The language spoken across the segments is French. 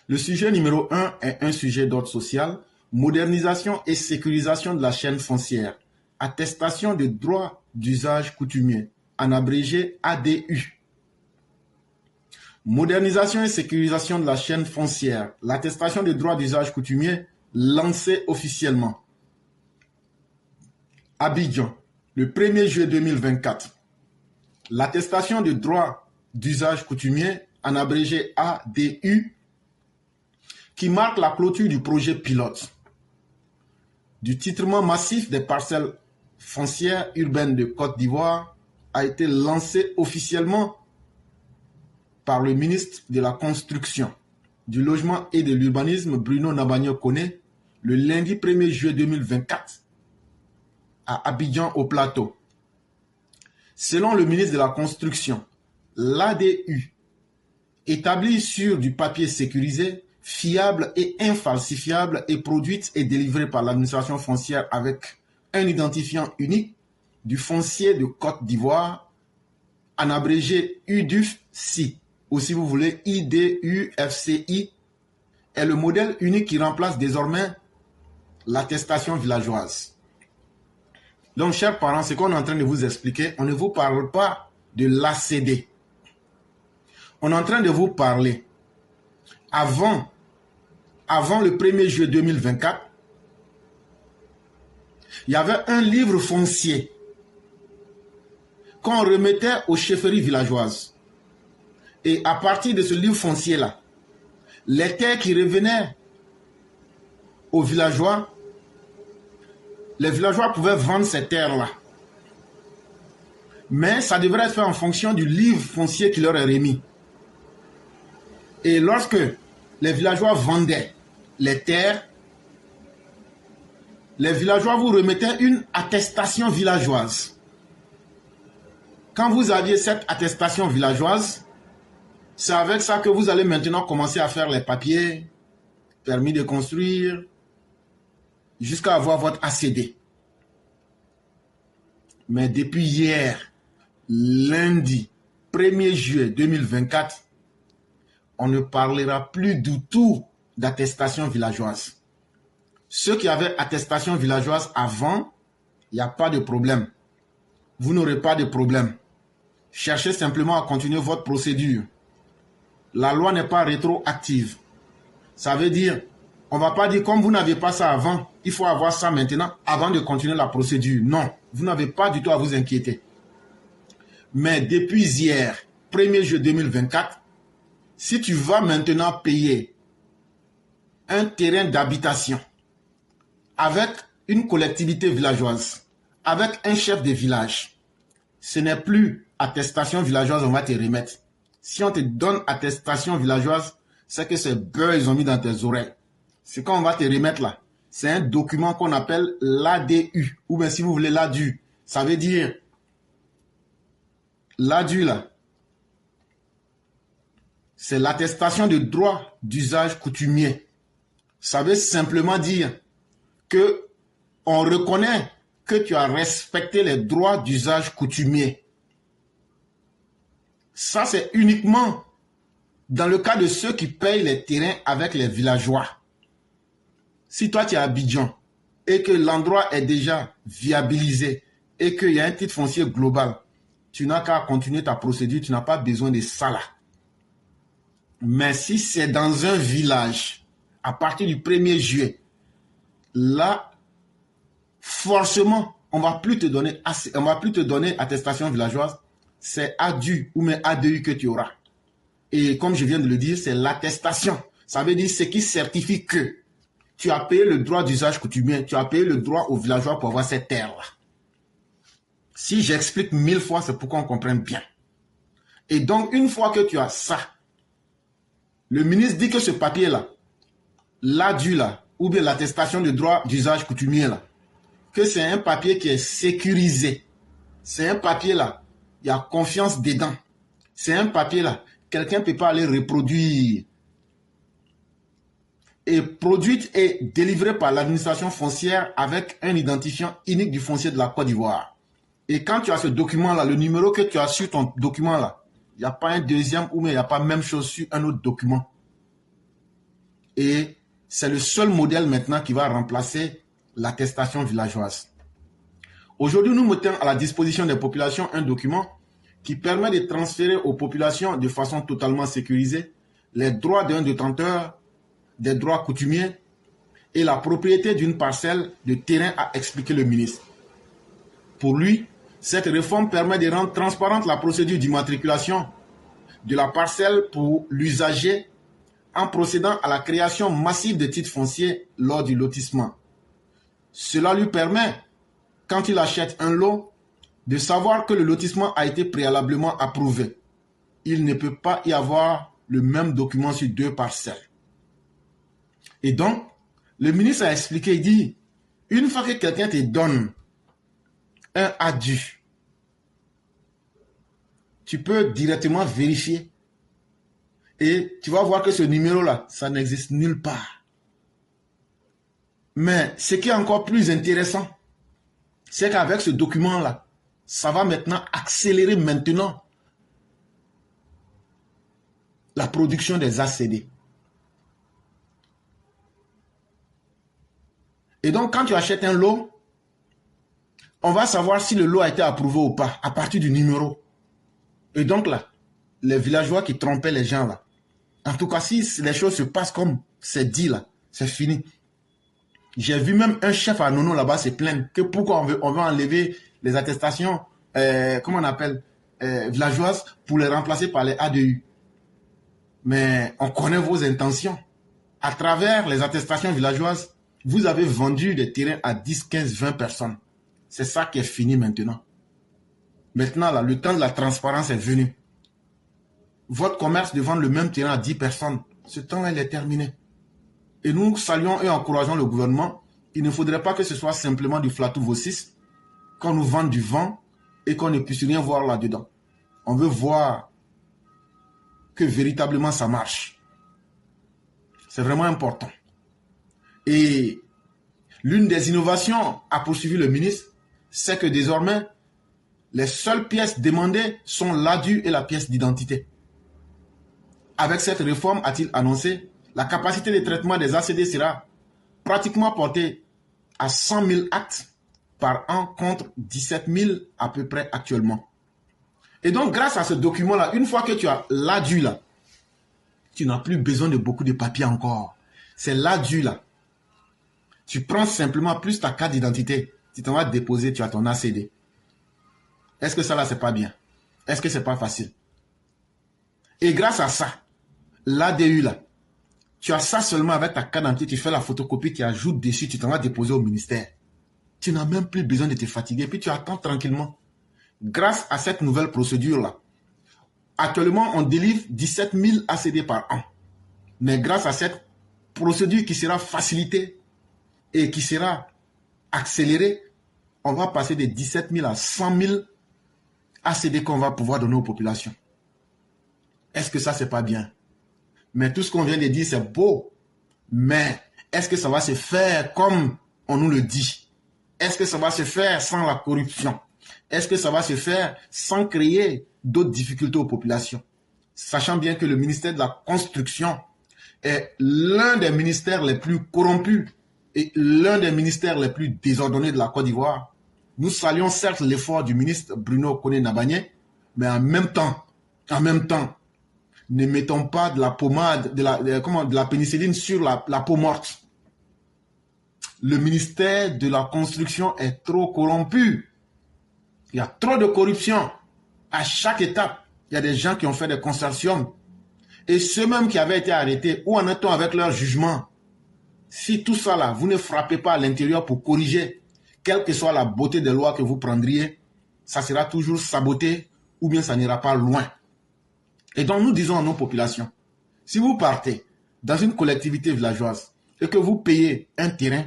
Le sujet numéro 1 est un sujet d'ordre social, modernisation et sécurisation de la chaîne foncière, attestation de droits d'usage coutumier, en abrégé ADU. Modernisation et sécurisation de la chaîne foncière, l'attestation de droits d'usage coutumier lancée officiellement. Abidjan, le 1er juillet 2024. L'attestation de droits d'usage coutumier, en abrégé ADU, qui marque la clôture du projet pilote du titrement massif des parcelles foncières urbaines de Côte d'Ivoire a été lancé officiellement par le ministre de la Construction, du Logement et de l'Urbanisme Bruno Nabagno-Koné le lundi 1er juillet 2024 à Abidjan au Plateau. Selon le ministre de la Construction, l'ADU, établie sur du papier sécurisé, fiable et infalsifiable, est produite et délivrée par l'administration foncière avec un identifiant unique du foncier de Côte d'Ivoire, en abrégé UDUFCI, ou si vous voulez IDUFCI, est le modèle unique qui remplace désormais l'attestation villageoise. Donc, chers parents, ce qu'on est en train de vous expliquer, on ne vous parle pas de l'ACD. On est en train de vous parler avant le 1er juillet 2024, il y avait un livre foncier qu'on remettait aux chefferies villageoises. Et à partir de ce livre foncier-là, les terres qui revenaient aux villageois, les villageois pouvaient vendre ces terres-là. Mais ça devrait être fait en fonction du livre foncier qui leur est remis. Et lorsque les villageois vendaient les terres, les villageois vous remettaient une attestation villageoise. Quand vous aviez cette attestation villageoise, c'est avec ça que vous allez maintenant commencer à faire les papiers, permis de construire, jusqu'à avoir votre ACD. Mais depuis hier, lundi 1er juillet 2024, on ne parlera plus du tout d'attestation villageoise. Ceux qui avaient attestation villageoise avant, il n'y a pas de problème. Vous n'aurez pas de problème. Cherchez simplement à continuer votre procédure. La loi n'est pas rétroactive. Ça veut dire, on ne va pas dire comme vous n'avez pas ça avant, il faut avoir ça maintenant avant de continuer la procédure. Non, vous n'avez pas du tout à vous inquiéter. Mais depuis hier, 1er juillet 2024, si tu vas maintenant payer un terrain d'habitation avec une collectivité villageoise, avec un chef de village, ce n'est plus attestation villageoise, on va te remettre. Si on te donne attestation villageoise, c'est que c'est beurre ils ont mis dans tes oreilles. C'est quand on va te remettre là. C'est un document qu'on appelle l'ADU, ou bien si vous voulez l'ADU. Ça veut dire, l'ADU là, c'est l'attestation de droit d'usage coutumier. Ça veut simplement dire que on reconnaît que tu as respecté les droits d'usage coutumier. Ça, c'est uniquement dans le cas de ceux qui payent les terrains avec les villageois. Si toi, tu es à Abidjan et que l'endroit est déjà viabilisé et qu'il y a un titre foncier global, tu n'as qu'à continuer ta procédure, tu n'as pas besoin de ça là. Mais si c'est dans un village, à partir du 1er juillet, là, forcément, on ne va plus te donner attestation villageoise, c'est ADU ou même ADU que tu auras. Et comme je viens de le dire, c'est l'attestation. Ça veut dire ce qui certifie que tu as payé le droit d'usage coutumier, tu as payé le droit aux villageois pour avoir cette terre-là. Si j'explique 1000 fois, c'est pour qu'on comprenne bien. Et donc, une fois que tu as ça, le ministre dit que ce papier-là, l'ADU là, ou bien l'attestation de droit d'usage coutumier là, que c'est un papier qui est sécurisé. C'est un papier là, il y a confiance dedans. C'est un papier là, quelqu'un ne peut pas aller reproduire. Et produite et délivrée par l'administration foncière avec un identifiant unique du foncier de la Côte d'Ivoire. Et quand tu as ce document-là, le numéro que tu as sur ton document-là, il n'y a pas un deuxième ou mais il n'y a pas même chose sur un autre document. Et c'est le seul modèle maintenant qui va remplacer l'attestation villageoise. Aujourd'hui, nous mettons à la disposition des populations un document qui permet de transférer aux populations de façon totalement sécurisée les droits d'un détenteur, des droits coutumiers et la propriété d'une parcelle de terrain, a expliqué le ministre. Pour lui, cette réforme permet de rendre transparente la procédure d'immatriculation de la parcelle pour l'usager en procédant à la création massive de titres fonciers lors du lotissement. Cela lui permet, quand il achète un lot, de savoir que le lotissement a été préalablement approuvé. Il ne peut pas y avoir le même document sur deux parcelles. Et donc, le ministre a expliqué, il dit, une fois que quelqu'un te donne un addu, tu peux directement vérifier et tu vas voir que ce numéro-là, ça n'existe nulle part. Mais ce qui est encore plus intéressant, c'est qu'avec ce document-là, ça va maintenant accélérer la production des ACD. Et donc, quand tu achètes un lot, on va savoir si le lot a été approuvé ou pas à partir du numéro. Et donc là, les villageois qui trompaient les gens là, en tout cas, si les choses se passent comme c'est dit là, c'est fini. J'ai vu même un chef à Nono là-bas se plaindre que pourquoi on veut enlever les attestations, comment on appelle, villageoises pour les remplacer par les ADU. Mais on connaît vos intentions. À travers les attestations villageoises, vous avez vendu des terrains à 10, 15, 20 personnes. C'est ça qui est fini maintenant. Maintenant, là, le temps de la transparence est venu. Votre commerce de vendre le même terrain à 10 personnes, ce temps, il est terminé. Et nous saluons et encourageons le gouvernement. Il ne faudrait pas que ce soit simplement du flatou vocis, qu'on nous vende du vent et qu'on ne puisse rien voir là-dedans. On veut voir que véritablement ça marche. C'est vraiment important. Et l'une des innovations, a poursuivi le ministre, c'est que désormais, les seules pièces demandées sont l'ADU et la pièce d'identité. Avec cette réforme, a-t-il annoncé, la capacité de traitement des ACD sera pratiquement portée à 100 000 actes par an contre 17 000 à peu près actuellement. Et donc, grâce à ce document-là, une fois que tu as l'ADU là, tu n'as plus besoin de beaucoup de papiers encore. C'est l'ADU là. Tu prends simplement plus ta carte d'identité. Tu t'en vas déposer, tu as ton ACD. Est-ce que ça là, c'est pas bien? Est-ce que c'est pas facile? Et grâce à ça, l'ADU là, tu as ça seulement avec ta carte d'identité, tu fais la photocopie, tu ajoutes dessus, tu t'en vas déposer au ministère. Tu n'as même plus besoin de te fatiguer, puis tu attends tranquillement. Grâce à cette nouvelle procédure-là, actuellement, on délivre 17 000 ACD par an. Mais grâce à cette procédure qui sera facilitée et qui sera accélérée, on va passer de 17 000 à 100 000 ACD qu'on va pouvoir donner aux populations. Est-ce que ça, c'est pas bien? Mais tout ce qu'on vient de dire, c'est beau. Mais est-ce que ça va se faire comme on nous le dit? Est-ce que ça va se faire sans la corruption? Est-ce que ça va se faire sans créer d'autres difficultés aux populations? Sachant bien que le ministère de la Construction est l'un des ministères les plus corrompus et l'un des ministères les plus désordonnés de la Côte d'Ivoire. Nous saluons certes l'effort du ministre Bruno Koné-Nabagné, mais en même temps, ne mettons pas de la pommade, de la pénicilline sur la peau morte. Le ministère de la Construction est trop corrompu. Il y a trop de corruption. À chaque étape, il y a des gens qui ont fait des consortiums. Et ceux-mêmes qui avaient été arrêtés, où en est-on avec leur jugement? Si tout ça là, vous ne frappez pas à l'intérieur pour corriger, quelle que soit la beauté des lois que vous prendriez, ça sera toujours saboté ou bien ça n'ira pas loin. Et donc nous disons à nos populations, si vous partez dans une collectivité villageoise et que vous payez un terrain,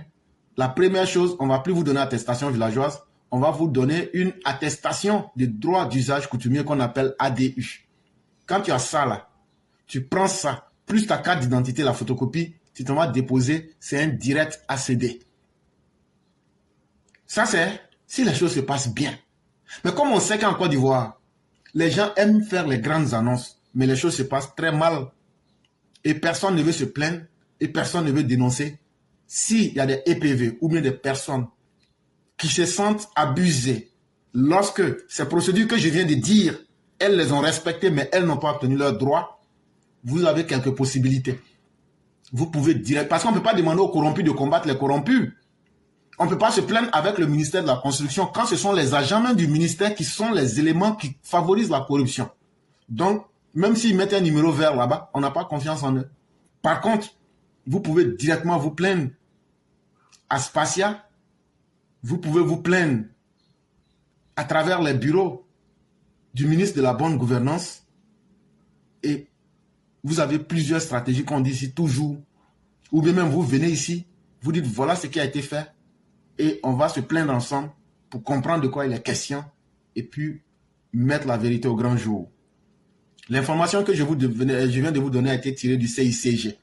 la première chose, on ne va plus vous donner attestation villageoise, on va vous donner une attestation de droit d'usage coutumier qu'on appelle ADU. Quand tu as ça là, tu prends ça, plus ta carte d'identité, la photocopie, tu t'en vas déposer, c'est un direct ACD. Ça c'est si les choses se passent bien. Mais comme on sait qu'en Côte d'Ivoire, les gens aiment faire les grandes annonces, mais les choses se passent très mal et personne ne veut se plaindre, et personne ne veut dénoncer, s'il y a des EPV ou bien des personnes qui se sentent abusées lorsque ces procédures que je viens de dire, elles les ont respectées mais elles n'ont pas obtenu leurs droits, vous avez quelques possibilités. Vous pouvez dire, parce qu'on ne peut pas demander aux corrompus de combattre les corrompus. On ne peut pas se plaindre avec le ministère de la Construction quand ce sont les agents même du ministère qui sont les éléments qui favorisent la corruption. Donc, même s'ils mettent un numéro vert là-bas, on n'a pas confiance en eux. Par contre, vous pouvez directement vous plaindre à Spacia, vous pouvez vous plaindre à travers les bureaux du ministre de la bonne gouvernance et vous avez plusieurs stratégies qu'on dit ici toujours. Ou bien même vous venez ici, vous dites voilà ce qui a été fait et on va se plaindre ensemble pour comprendre de quoi il est question et puis mettre la vérité au grand jour. L'information que je viens de vous donner a été tirée du CICG.